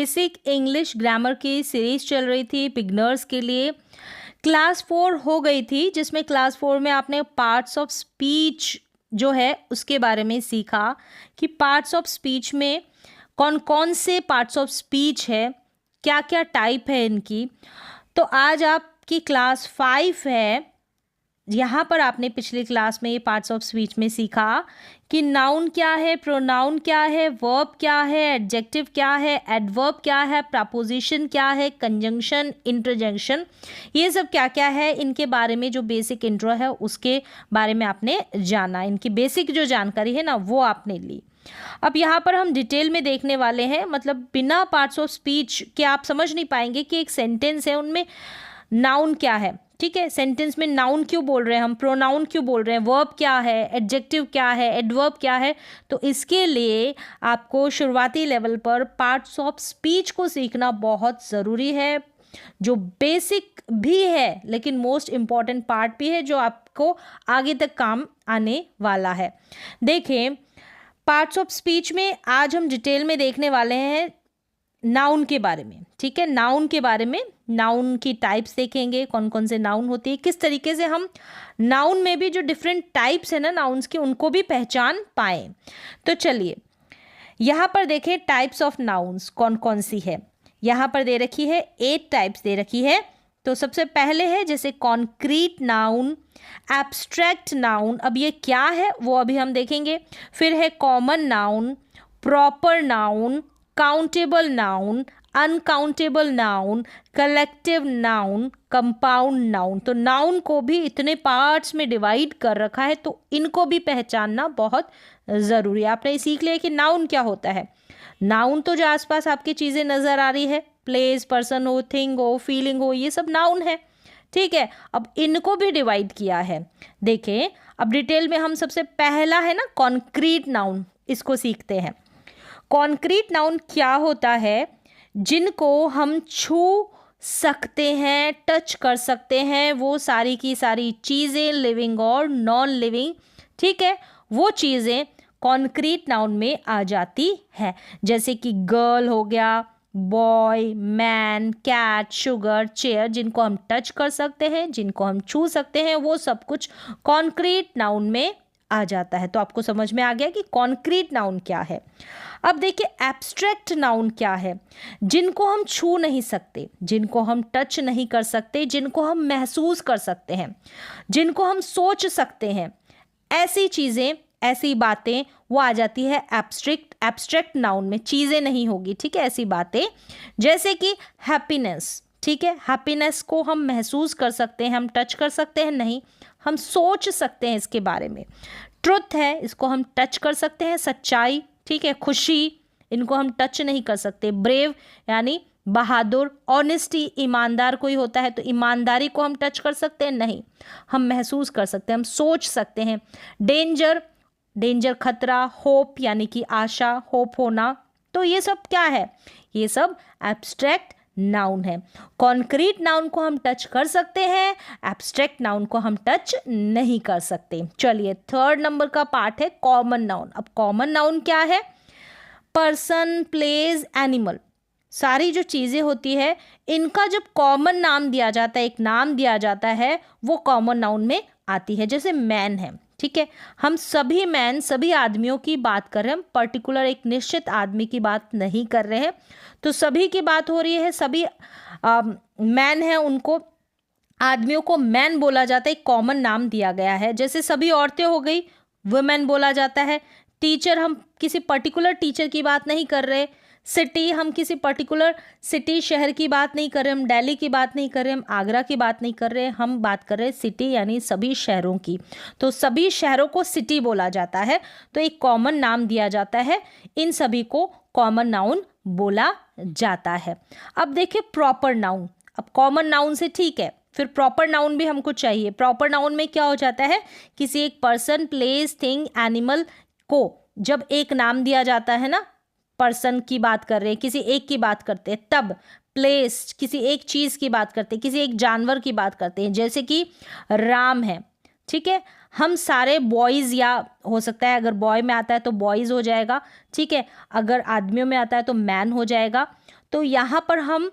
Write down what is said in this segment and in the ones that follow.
Basic English grammar की series चल रही थी बिगनर्स के लिए। क्लास 4 हो गई थी, जिसमें क्लास 4 में आपने पार्ट्स ऑफ स्पीच जो है उसके बारे में सीखा कि पार्ट्स ऑफ स्पीच में कौन कौन से पार्ट्स ऑफ स्पीच है, क्या क्या टाइप है इनकी। तो आज आपकी क्लास 5 है। यहाँ पर आपने पिछली क्लास में ये पार्ट्स ऑफ स्पीच में सीखा कि नाउन क्या है, प्रोनाउन क्या है, वर्ब क्या है, एडजेक्टिव क्या है, एडवर्ब क्या है, प्रपोजिशन क्या है, कंजंक्शन, इंटरजेक्शन, ये सब क्या क्या है, इनके बारे में जो बेसिक इंट्रो है उसके बारे में आपने जाना। इनकी बेसिक जो जानकारी है ना वो आपने ली। अब यहाँ पर हम डिटेल में देखने वाले हैं, मतलब बिना पार्ट्स ऑफ स्पीच के आप समझ नहीं पाएंगे कि एक सेंटेंस है उनमें नाउन क्या है। ठीक है, सेंटेंस में नाउन क्यों बोल रहे हैं हम, प्रोनाउन क्यों बोल रहे हैं, वर्ब क्या है, एडजेक्टिव क्या है, एडवर्ब क्या है। तो इसके लिए आपको शुरुआती लेवल पर पार्ट्स ऑफ स्पीच को सीखना बहुत ज़रूरी है, जो बेसिक भी है लेकिन मोस्ट इम्पॉर्टेंट पार्ट भी है, जो आपको आगे तक काम आने वाला है। देखें, पार्ट्स ऑफ स्पीच में आज हम डिटेल में देखने वाले हैं नाउन के बारे में। ठीक है, नाउन के बारे में, नाउन की टाइप्स देखेंगे, कौन कौन से नाउन होते हैं, किस तरीके से हम नाउन में भी जो डिफरेंट टाइप्स है ना नाउन्स की उनको भी पहचान पाएं। तो चलिए यहाँ पर देखें टाइप्स ऑफ नाउन्स कौन कौन सी है। यहाँ पर दे रखी है 8 टाइप्स दे रखी है। तो सबसे पहले है जैसे कॉन्क्रीट नाउन, एब्स्ट्रैक्ट नाउन, अब ये क्या है वो अभी हम देखेंगे। फिर है common noun, proper noun, countable noun, uncountable noun, collective noun, compound noun. तो नाउन को भी इतने पार्ट्स में डिवाइड कर रखा है, तो इनको भी पहचानना बहुत ज़रूरी है। आपने सीख लिया कि नाउन क्या होता है। नाउन तो जो आसपास आपकी चीज़ें नज़र आ रही है, प्लेस, पर्सन हो, थिंग हो, फीलिंग हो, ये सब नाउन है। ठीक है, अब इनको भी डिवाइड किया है। देखें, अब डिटेल में हम सबसे पहला है ना कॉन्क्रीट नाउन, इसको सीखते हैं। कॉन्क्रीट नाउन क्या होता है, जिनको हम छू सकते हैं, टच कर सकते हैं, वो सारी की सारी चीज़ें लिविंग और नॉन लिविंग, ठीक है, वो चीज़ें कॉन्क्रीट नाउन में आ जाती है। जैसे कि गर्ल हो गया, boy, man, cat, sugar, chair, जिनको हम टच कर सकते हैं, जिनको हम छू सकते हैं, वो सब कुछ कॉन्क्रीट नाउन में आ जाता है। तो आपको समझ में आ गया कि कॉन्क्रीट नाउन क्या है। अब देखिए एब्स्ट्रैक्ट नाउन क्या है, जिनको हम छू नहीं सकते, जिनको हम टच नहीं कर सकते, जिनको हम महसूस कर सकते हैं, जिनको हम सोच सकते हैं, ऐसी चीज़ें, ऐसी बातें वो आ जाती है एब्स्ट्रैक्ट नाउन में। चीज़ें नहीं होगी, ठीक है, ऐसी बातें जैसे कि हैप्पीनेस। ठीक है, हैप्पीनेस को हम महसूस कर सकते हैं, हम टच कर सकते हैं नहीं, हम सोच सकते हैं इसके बारे में। ट्रुथ है, इसको हम टच कर सकते हैं, सच्चाई, ठीक है, खुशी, इनको हम टच नहीं कर सकते। ब्रेव यानी बहादुर, ऑनेस्टी, ईमानदार कोई होता है तो ईमानदारी को हम टच कर सकते हैं नहीं, हम महसूस कर सकते हैं, हम सोच सकते हैं। डेंजर, डेंजर खतरा, होप यानी कि आशा, होप होना, तो ये सब क्या है, ये सब एब्स्ट्रैक्ट नाउन है। कॉन्क्रीट नाउन को हम टच कर सकते हैं, एब्स्ट्रैक्ट नाउन को हम टच नहीं कर सकते। चलिए थर्ड नंबर का पार्ट है कॉमन नाउन। अब कॉमन नाउन क्या है, पर्सन, प्लेस, एनिमल, सारी जो चीज़ें होती है इनका जब कॉमन नाम दिया जाता है, एक नाम दिया जाता है, वो कॉमन नाउन में आती है। जैसे मैन है, ठीक है, हम सभी मैन, सभी आदमियों की बात कर रहे हैं, हम पर्टिकुलर एक निश्चित आदमी की बात नहीं कर रहे हैं। तो सभी की बात हो रही है, सभी मैन है, उनको आदमियों को मैन बोला जाता है, एक कॉमन नाम दिया गया है। जैसे सभी औरतें हो गई, वुमेन बोला जाता है। टीचर, हम किसी पर्टिकुलर टीचर की बात नहीं कर रहे। सिटी, हम किसी पर्टिकुलर सिटी, शहर की बात नहीं कर रहे, हम दिल्ली की बात नहीं कर रहे, हम आगरा की बात नहीं कर रहे, हम बात कर रहे सिटी यानी सभी शहरों की। तो सभी शहरों को सिटी बोला जाता है, तो एक कॉमन नाम दिया जाता है, इन सभी को कॉमन नाउन बोला जाता है। अब देखिए प्रॉपर नाउन, अब कॉमन नाउन से ठीक है, फिर प्रॉपर नाउन भी हमको चाहिए। प्रॉपर नाउन में क्या हो जाता है, किसी एक पर्सन, प्लेस, थिंग, एनिमल को जब एक नाम दिया जाता है ना, पर्सन की बात कर रहे हैं, किसी एक की बात करते हैं, तब प्लेस, किसी एक चीज़ की बात करते हैं, किसी एक जानवर की बात करते हैं। जैसे कि राम है, ठीक है, हम सारे बॉयज़, या हो सकता है अगर बॉय में आता है तो बॉयज़ हो जाएगा, ठीक है, अगर आदमियों में आता है तो मैन हो जाएगा। तो यहाँ पर हम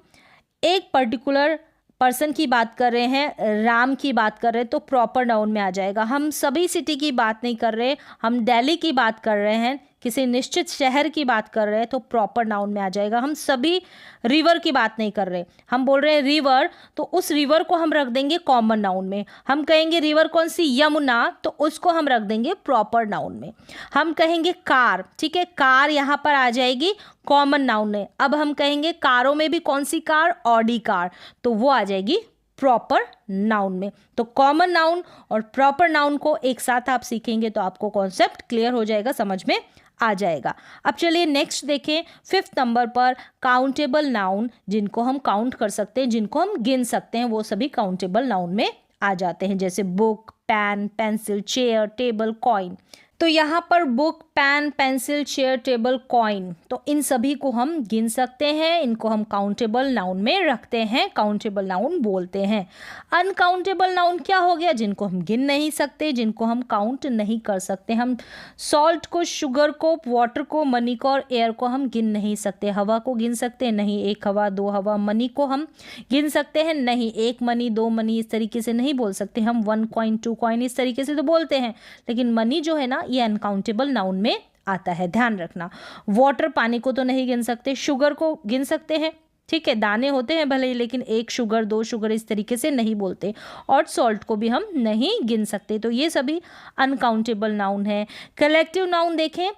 एक पर्टिकुलर पर्सन की बात कर रहे हैं, राम की बात कर रहे हैं, तो प्रॉपर नाउन में आ जाएगा। हम सभी सिटी की बात नहीं कर रहे, हम दिल्ली की बात कर रहे हैं, किसी निश्चित शहर की बात कर रहे हैं, तो प्रॉपर नाउन में आ जाएगा। हम सभी रिवर की बात नहीं कर रहे, हम बोल रहे हैं रिवर, तो उस रिवर को हम रख देंगे कॉमन नाउन में। हम कहेंगे रिवर कौन सी, यमुना, तो उसको हम रख देंगे प्रॉपर नाउन में। हम कहेंगे कार, ठीक है, कार यहाँ पर आ जाएगी कॉमन नाउन में। अब हम कहेंगे कारों में भी कौन सी कार, ऑडी कार, तो वो आ जाएगी प्रॉपर नाउन में। तो कॉमन नाउन और प्रॉपर नाउन को एक साथ आप सीखेंगे तो आपको कॉन्सेप्ट क्लियर हो जाएगा, समझ में आ जाएगा। अब चलिए नेक्स्ट देखें, 5th नंबर पर काउंटेबल नाउन, जिनको हम काउंट कर सकते हैं, जिनको हम गिन सकते हैं, वो सभी काउंटेबल नाउन में आ जाते हैं, जैसे book, pen, pencil, chair, table, coin. तो यहाँ पर book, pen, pencil, chair, table, coin, तो इन सभी को हम गिन सकते हैं, इनको हम काउंटेबल नाउन में रखते हैं, काउंटेबल नाउन बोलते हैं। अनकाउंटेबल नाउन क्या हो गया, जिनको हम गिन नहीं सकते, जिनको हम काउंट नहीं कर सकते। हम सॉल्ट को, शुगर को, वाटर को, मनी को और एयर को हम गिन नहीं सकते। हवा को गिन सकते हैं, नहीं, एक हवा, दो हवा। मनी को हम गिन सकते हैं, नहीं, एक मनी, दो मनी, इस तरीके से नहीं बोल सकते। हम 1 कॉइन, 2 कॉइन इस तरीके से तो बोलते हैं, लेकिन मनी जो है ना, ये अनकाउंटेबल नाउन में आता है, ध्यान रखना। वाटर, पानी को तो नहीं गिन सकते। शुगर को गिन सकते हैं, ठीक है, दाने होते हैं भले ही, लेकिन 1 शुगर, 2 शुगर इस तरीके से नहीं बोलते। और सॉल्ट को भी हम नहीं गिन सकते। तो ये सभी अनकाउंटेबल नाउन है। कलेक्टिव नाउन देखें,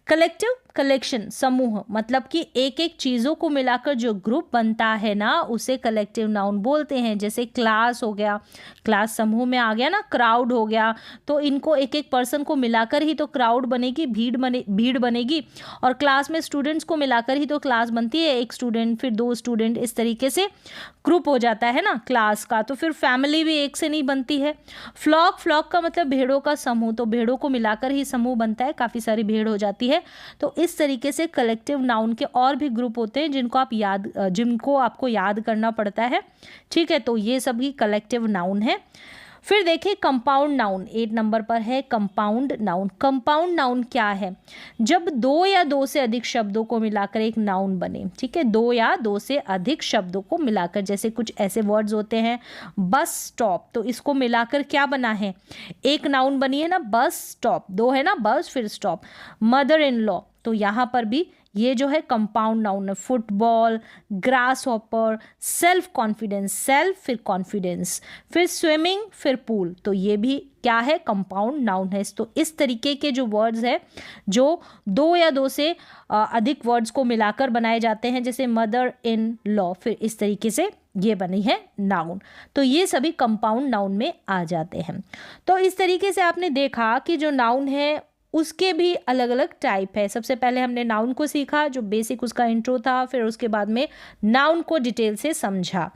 कलेक्टिव, कलेक्शन, समूह, मतलब कि एक एक चीज़ों को मिलाकर जो ग्रुप बनता है ना, उसे कलेक्टिव नाउन बोलते हैं। जैसे क्लास हो गया, क्लास समूह में आ गया ना, क्राउड हो गया, तो इनको एक एक पर्सन को मिलाकर ही तो क्राउड बनेगी, भीड़ बनेगी। और क्लास में स्टूडेंट्स को मिलाकर ही तो क्लास बनती है, एक स्टूडेंट, फिर 2 स्टूडेंट, इस तरीके से ग्रुप हो जाता है ना क्लास का। तो फिर फैमिली भी एक से नहीं बनती है। फ्लॉक, फ्लॉक का मतलब भेड़ों का समूह, तो भेड़ों को मिलाकर ही समूह बनता है, काफ़ी सारी भेड़ हो जाती है। तो इस तरीके से कलेक्टिव नाउन के और भी ग्रुप होते हैं जिनको आपको याद करना पड़ता है, ठीक है। तो ये सभी कलेक्टिव नाउन है। फिर देखिए कंपाउंड नाउन, 8 नंबर पर है कंपाउंड नाउन। कंपाउंड नाउन क्या है, जब 2 या 2 से अधिक शब्दों को मिलाकर एक नाउन बने, ठीक है, 2 या 2 से अधिक शब्दों को मिलाकर, जैसे कुछ ऐसे वर्ड्स होते हैं, बस स्टॉप, तो इसको मिलाकर क्या बना है, एक नाउन बनी है ना, बस स्टॉप, 2 है ना, बस फिर स्टॉप। मदर इन लॉ, तो यहाँ पर भी ये जो है कंपाउंड नाउन है। Football, grass hopper, self confidence, self फिर कॉन्फिडेंस, फिर स्विमिंग, फिर पूल, तो ये भी क्या है, कंपाउंड नाउन है। तो इस तरीके के जो वर्ड्स है, जो 2 या 2 से अधिक वर्ड्स को मिलाकर बनाए जाते हैं, जैसे मदर इन लॉ, फिर इस तरीके से ये बनी है नाउन। तो ये सभी कंपाउंड नाउन में आ जाते हैं। तो इस तरीके से आपने देखा कि जो नाउन है उसके भी अलग अलग टाइप है। सबसे पहले हमने नाउन को सीखा, जो बेसिक उसका इंट्रो था, फिर उसके बाद में नाउन को डिटेल से समझा।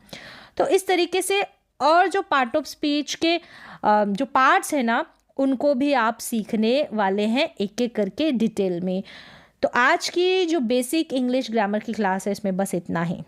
तो इस तरीके से और जो पार्ट ऑफ स्पीच के जो पार्ट्स हैं ना, उनको भी आप सीखने वाले हैं एक एक करके डिटेल में। तो आज की जो बेसिक इंग्लिश ग्रामर की क्लास है, इसमें बस इतना ही।